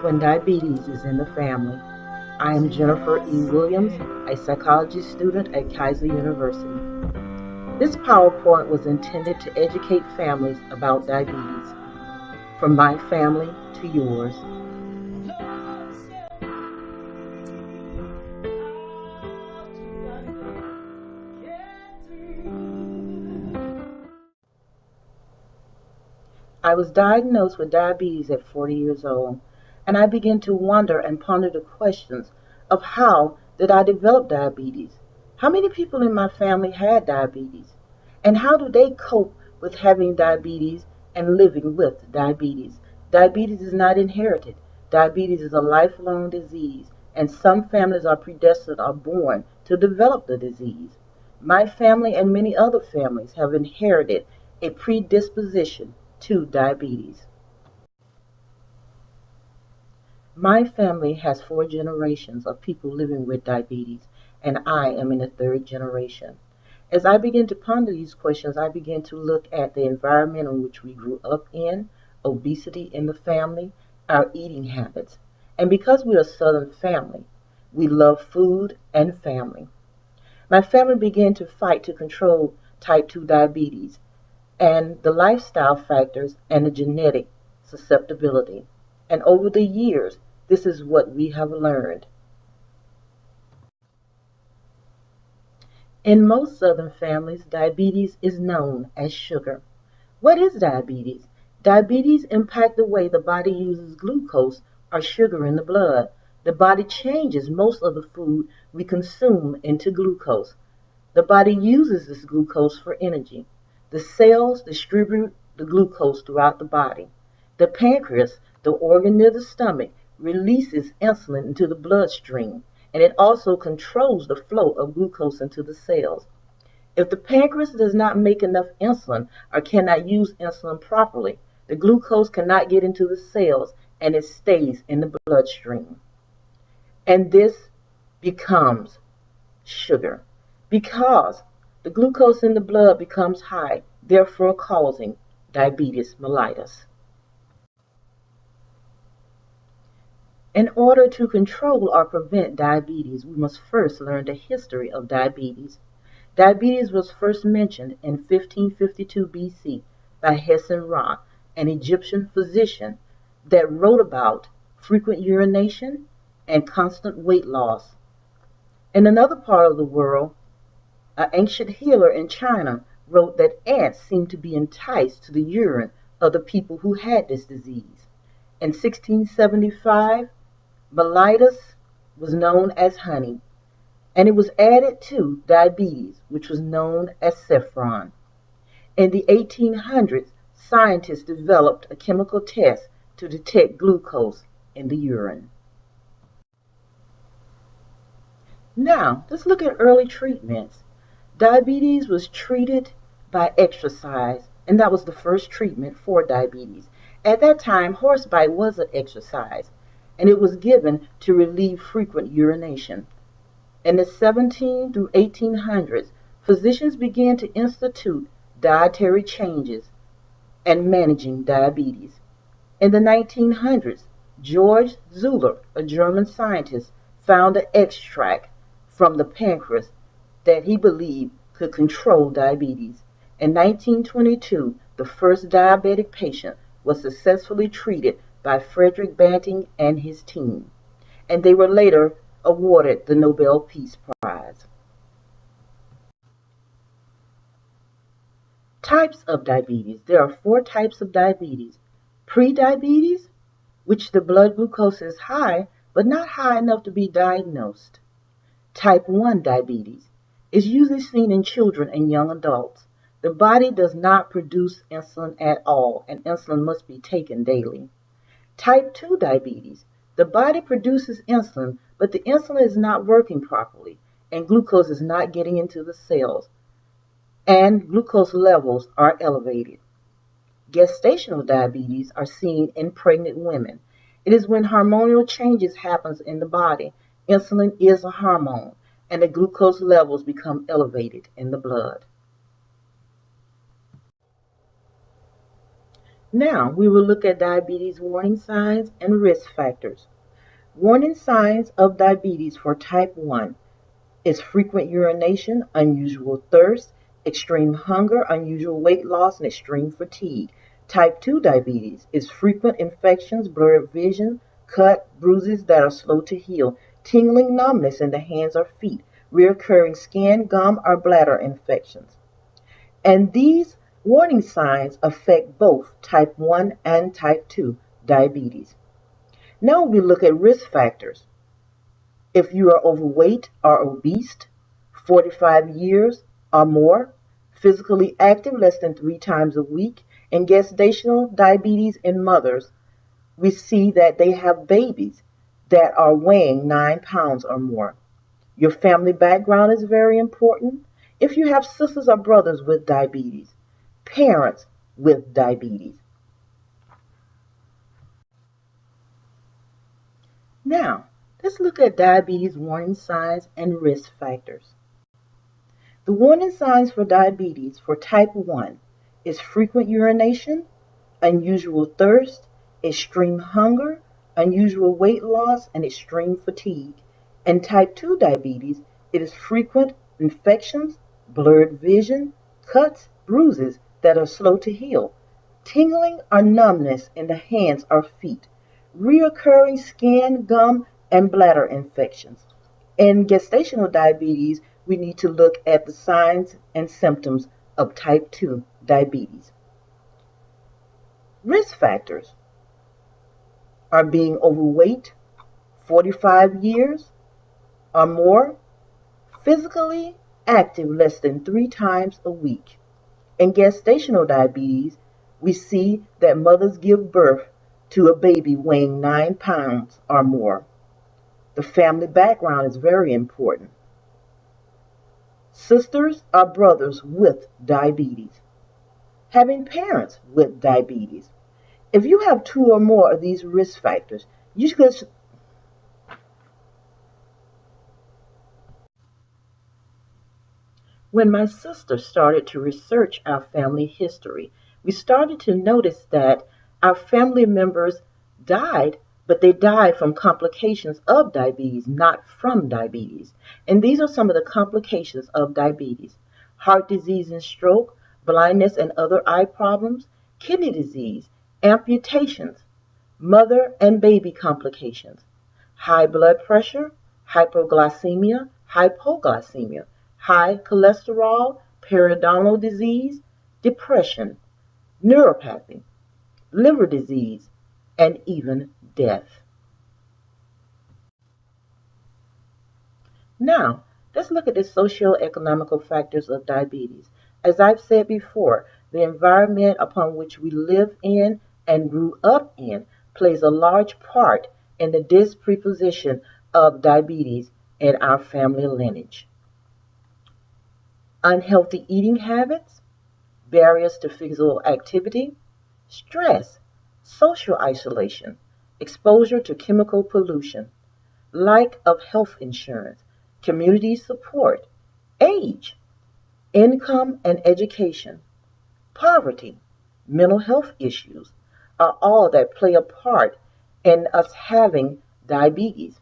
when diabetes is in the family. I am Jennifer E. Williams, a psychology student at Kaiser University. This PowerPoint was intended to educate families about diabetes, from my family to yours. I was diagnosed with diabetes at 40 years old, and I began to wonder and ponder the questions of how did I develop diabetes? How many people in my family had diabetes? And how do they cope with having diabetes and living with diabetes? Diabetes is not inherited. Diabetes is a lifelong disease, and some families are predestined or born to develop the disease. My family and many other families have inherited a predisposition to diabetes. My family has 4 generations of people living with diabetes, and I am in the 3rd generation. As I began to ponder these questions, I began to look at the environment in which we grew up in, obesity in the family, our eating habits. And because we're a Southern family, we love food and family. My family began to fight to control type 2 diabetes and the lifestyle factors and the genetic susceptibility. And over the years, this is what we have learned. In most Southern families, diabetes is known as sugar. What is diabetes? Diabetes impacts the way the body uses glucose or sugar in the blood. The body changes most of the food we consume into glucose. The body uses this glucose for energy. The cells distribute the glucose throughout the body. The pancreas, the organ near the stomach, releases insulin into the bloodstream, and it also controls the flow of glucose into the cells. If the pancreas does not make enough insulin or cannot use insulin properly, the glucose cannot get into the cells and it stays in the bloodstream. And this becomes sugar because the glucose in the blood becomes high, therefore causing diabetes mellitus. In order to control or prevent diabetes, we must first learn the history of diabetes. Diabetes was first mentioned in 1552 BC by Sem4, an Egyptian physician that wrote about frequent urination and constant weight loss. In another part of the world, an ancient healer in China wrote that ants seemed to be enticed to the urine of the people who had this disease. In 1675, mellitus was known as honey, and it was added to diabetes, which was known as saffron. In the 1800s, scientists developed a chemical test to detect glucose in the urine. Now, let's look at early treatments. Diabetes was treated by exercise, and that was the first treatment for diabetes. At that time, horsebite was an exercise, and it was given to relieve frequent urination. In the 17 through 1800s, physicians began to institute dietary changes and managing diabetes. In the 1900s, George Zuller, a German scientist, found an extract from the pancreas that he believed could control diabetes. In 1922, the first diabetic patient was successfully treated by Frederick Banting and his team, and they were later awarded the Nobel Peace Prize. Types of diabetes. There are 4 types of diabetes. Prediabetes, which the blood glucose is high, but not high enough to be diagnosed. Type 1 diabetes is usually seen in children and young adults. The body does not produce insulin at all, and insulin must be taken daily. Type 2 diabetes. The body produces insulin, but the insulin is not working properly, and glucose is not getting into the cells, and glucose levels are elevated. Gestational diabetes are seen in pregnant women. It is when hormonal changes happen in the body. Insulin is a hormone, and the glucose levels become elevated in the blood. Now, we will look at diabetes warning signs and risk factors. Warning signs of diabetes for type 1 is frequent urination, unusual thirst, extreme hunger, unusual weight loss, and extreme fatigue. Type 2 diabetes is frequent infections, blurred vision, cut, bruises that are slow to heal, tingling numbness in the hands or feet, recurring skin, gum, or bladder infections. And these warning signs affect both type 1 and type 2 diabetes. Now we look at risk factors. If you are overweight or obese, 45 years or more, physically active less than 3 times a week, and gestational diabetes in mothers, we see that they have babies that are weighing 9 pounds or more. Your family background is very important. If you have sisters or brothers with diabetes, parents with diabetes. Now, let's look at diabetes warning signs and risk factors. The warning signs for diabetes for type 1 is frequent urination, unusual thirst, extreme hunger, unusual weight loss, and extreme fatigue. And type 2 diabetes, it is frequent infections, blurred vision, cuts, bruises that are slow to heal, tingling or numbness in the hands or feet, reoccurring skin, gum, and bladder infections. In gestational diabetes, we need to look at the signs and symptoms of type 2 diabetes. Risk factors are being overweight, 45 years or more, physically active less than 3 times a week. In gestational diabetes, we see that mothers give birth to a baby weighing 9 pounds or more. The family background is very important. Sisters or brothers with diabetes. Having parents with diabetes. If you have 2 or more of these risk factors, you should. When my sister started to research our family history, we started to notice that our family members died, but they died from complications of diabetes, not from diabetes. And these are some of the complications of diabetes: heart disease and stroke, blindness and other eye problems, kidney disease, amputations, mother and baby complications, high blood pressure, hypoglycemia, hypoglycemia, high cholesterol, periodontal disease, depression, neuropathy, liver disease, and even death. Now, let's look at the socio-economical factors of diabetes. As I've said before, the environment upon which we live in and grew up in plays a large part in the disposition of diabetes in our family lineage. Unhealthy eating habits, barriers to physical activity, stress, social isolation, exposure to chemical pollution, lack of health insurance, community support, age, income and education, poverty, mental health issues are all that play a part in us having diabetes.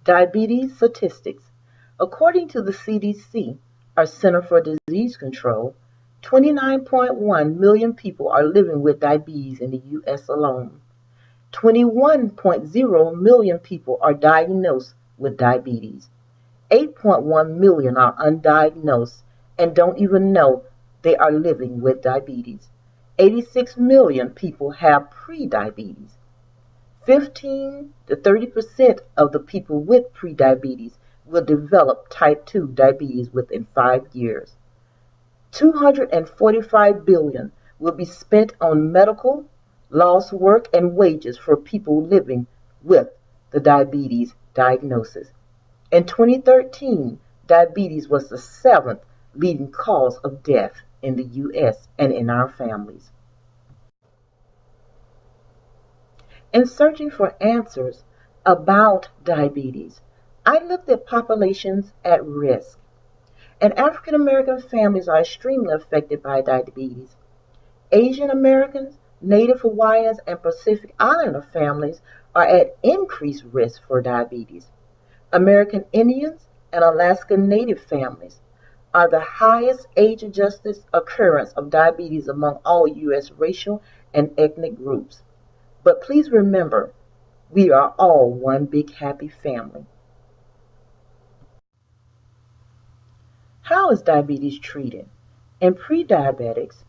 Diabetes statistics. According to the CDC, our Center for Disease Control, 29.1 million people are living with diabetes in the U.S. alone. 21.0 million people are diagnosed with diabetes. 8.1 million are undiagnosed and don't even know they are living with diabetes. 86 million people have prediabetes. 15 to 30% of the people with prediabetes will develop type 2 diabetes within 5 years. 245 billion will be spent on medical, lost work, and wages for people living with the diabetes diagnosis. In 2013, diabetes was the 7th leading cause of death in the U.S. and in our families. In searching for answers about diabetes, I looked at populations at risk. And African American families are extremely affected by diabetes. Asian Americans, Native Hawaiians, and Pacific Islander families are at increased risk for diabetes. American Indians and Alaska Native families are the highest age-adjusted occurrence of diabetes among all U.S. racial and ethnic groups. But please remember, we are all one big happy family. How is diabetes treated? In pre-diabetics,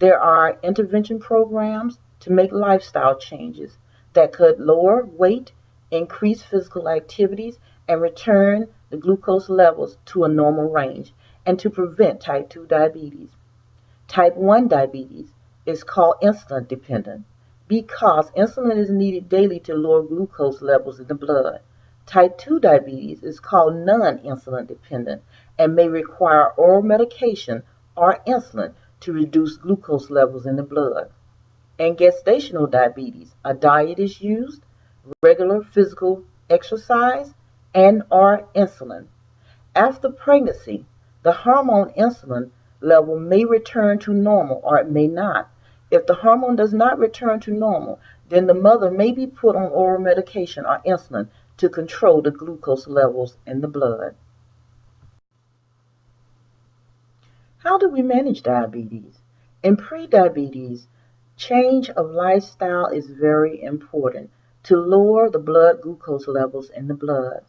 there are intervention programs to make lifestyle changes that could lower weight, increase physical activities, and return the glucose levels to a normal range, and to prevent type 2 diabetes. Type 1 diabetes is called insulin dependent because insulin is needed daily to lower glucose levels in the blood. Type 2 diabetes is called non-insulin dependent and may require oral medication or insulin to reduce glucose levels in the blood. In gestational diabetes, a diet is used, regular physical exercise, and/or insulin. After pregnancy, the hormone insulin level may return to normal or it may not. If the hormone does not return to normal, then the mother may be put on oral medication or insulin to control the glucose levels in the blood. How do we manage diabetes? In pre-diabetes, change of lifestyle is very important to lower the blood glucose levels in the blood.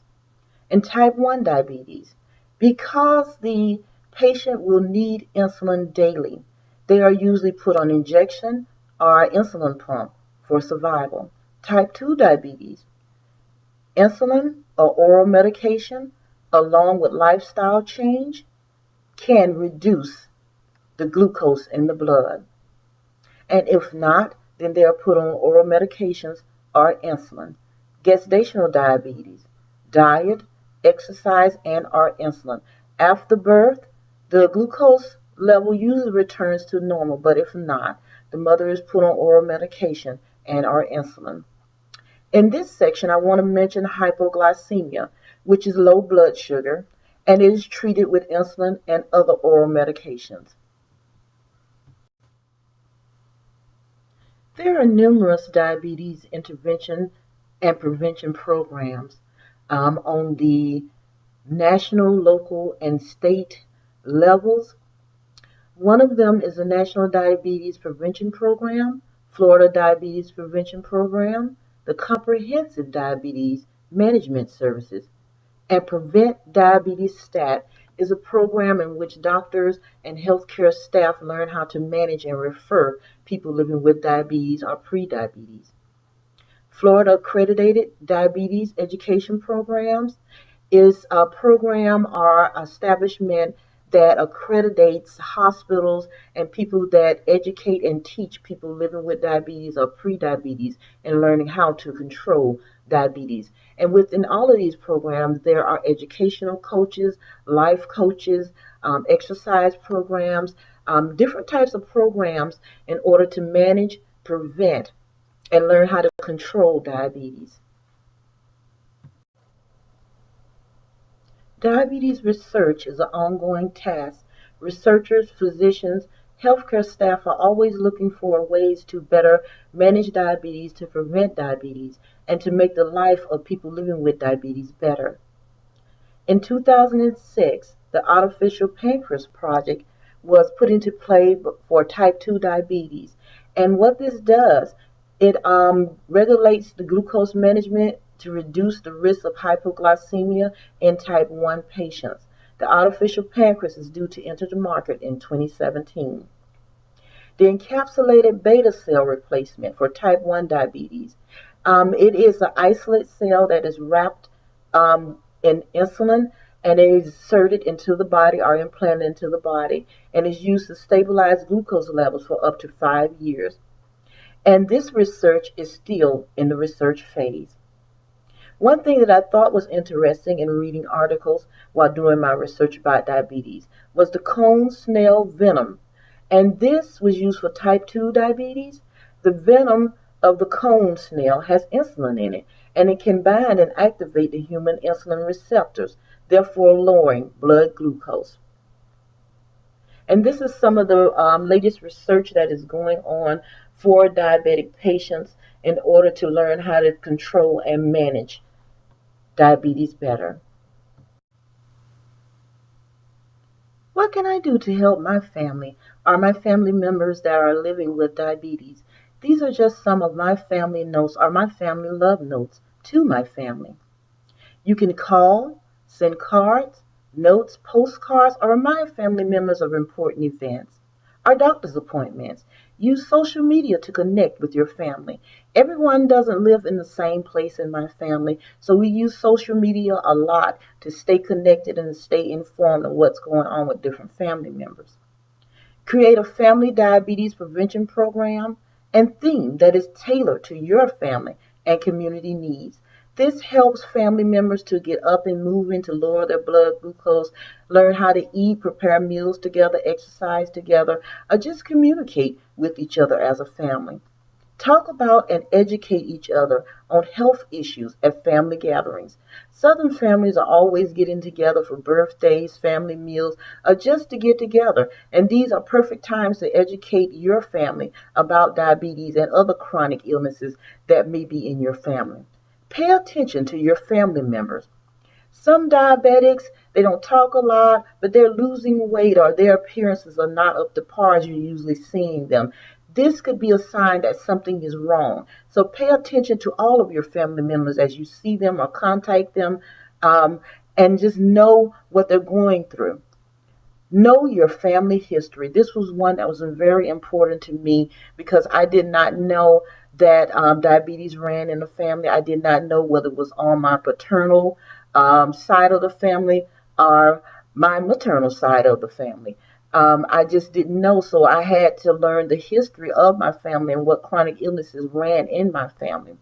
In type 1 diabetes, because the patient will need insulin daily, they are usually put on injection or insulin pump for survival. Type 2 diabetes, insulin or oral medication along with lifestyle change can reduce the glucose in the blood. And if not, then they are put on oral medications or insulin. Gestational diabetes, diet, exercise, and/or insulin. After birth, the glucose level usually returns to normal, but if not, the mother is put on oral medication and/or insulin. In this section, I want to mention hypoglycemia, which is low blood sugar, and it is treated with insulin and other oral medications. There are numerous diabetes intervention and prevention programs on the national, local, and state levels. One of them is the National Diabetes Prevention Program, Florida Diabetes Prevention Program, the Comprehensive Diabetes Management Services, and Prevent Diabetes Stat is a program in which doctors and healthcare staff learn how to manage and refer people living with diabetes or pre-diabetes. Florida Accredited Diabetes Education Programs is a program or establishment that accreditates hospitals and people that educate and teach people living with diabetes or pre-diabetes and learning how to control diabetes. And within all of these programs, there are educational coaches, life coaches, exercise programs, different types of programs in order to manage, prevent, and learn how to control diabetes. Diabetes research is an ongoing task. Researchers, physicians, healthcare staff are always looking for ways to better manage diabetes, to prevent diabetes, and to make the life of people living with diabetes better. In 2006, the Artificial Pancreas Project was put into play for type 2 diabetes. And what this does, it regulates the glucose management to reduce the risk of hypoglycemia in type 1 patients. The artificial pancreas is due to enter the market in 2017. The encapsulated beta cell replacement for type 1 diabetes. It is an isolate cell that is wrapped in insulin and is inserted into the body or implanted into the body and is used to stabilize glucose levels for up to 5 years. And this research is still in the research phase. One thing that I thought was interesting in reading articles while doing my research about diabetes was the cone snail venom. And this was used for type 2 diabetes. The venom of the cone snail has insulin in it, and it can bind and activate the human insulin receptors, therefore lowering blood glucose. And this is some of the latest research that is going on for diabetic patients in order to learn how to control and manage diabetes better. What can I do to help my family or my family members that are living with diabetes? These are just some of my family notes or my family love notes to my family. You can call, send cards, notes, postcards, or remind family members of important events. Our doctor's appointments. Use social media to connect with your family. Everyone doesn't live in the same place in my family, so we use social media a lot to stay connected and stay informed of what's going on with different family members. Create a family diabetes prevention program and theme that is tailored to your family and community needs. This helps family members to get up and moving, to lower their blood glucose, learn how to eat, prepare meals together, exercise together, or just communicate with each other as a family. Talk about and educate each other on health issues at family gatherings. Southern families are always getting together for birthdays, family meals, or just to get together. And these are perfect times to educate your family about diabetes and other chronic illnesses that may be in your family. Pay attention to your family members. Some diabetics, they don't talk a lot, but they're losing weight or their appearances are not up to par as you're usually seeing them. This could be a sign that something is wrong. So pay attention to all of your family members as you see them or contact them, and just know what they're going through. Know your family history. This was one that was very important to me because I did not know that diabetes ran in the family. I did not know whether it was on my paternal side of the family or my maternal side of the family. I just didn't know, so I had to learn the history of my family and what chronic illnesses ran in my family.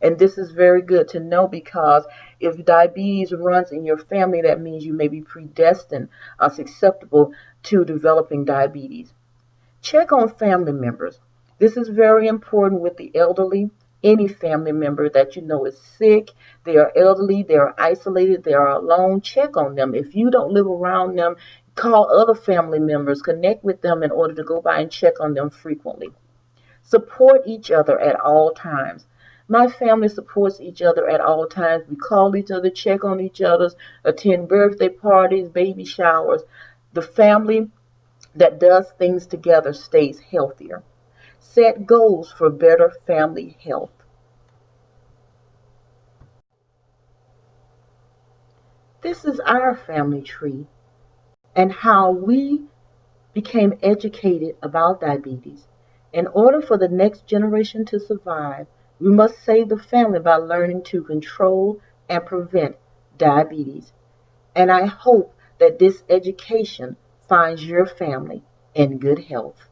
And this is very good to know because if diabetes runs in your family, that means you may be predestined or susceptible to developing diabetes. Check on family members. This is very important with the elderly. Any family member that you know is sick, they are elderly, they are isolated, they are alone, check on them. If you don't live around them, call other family members, connect with them in order to go by and check on them frequently. Support each other at all times. My family supports each other at all times. We call each other, check on each other, attend birthday parties, baby showers. The family that does things together stays healthier. Set goals for better family health. This is our family tree and how we became educated about diabetes. In order for the next generation to survive, we must save the family by learning to control and prevent diabetes. And I hope that this education finds your family in good health.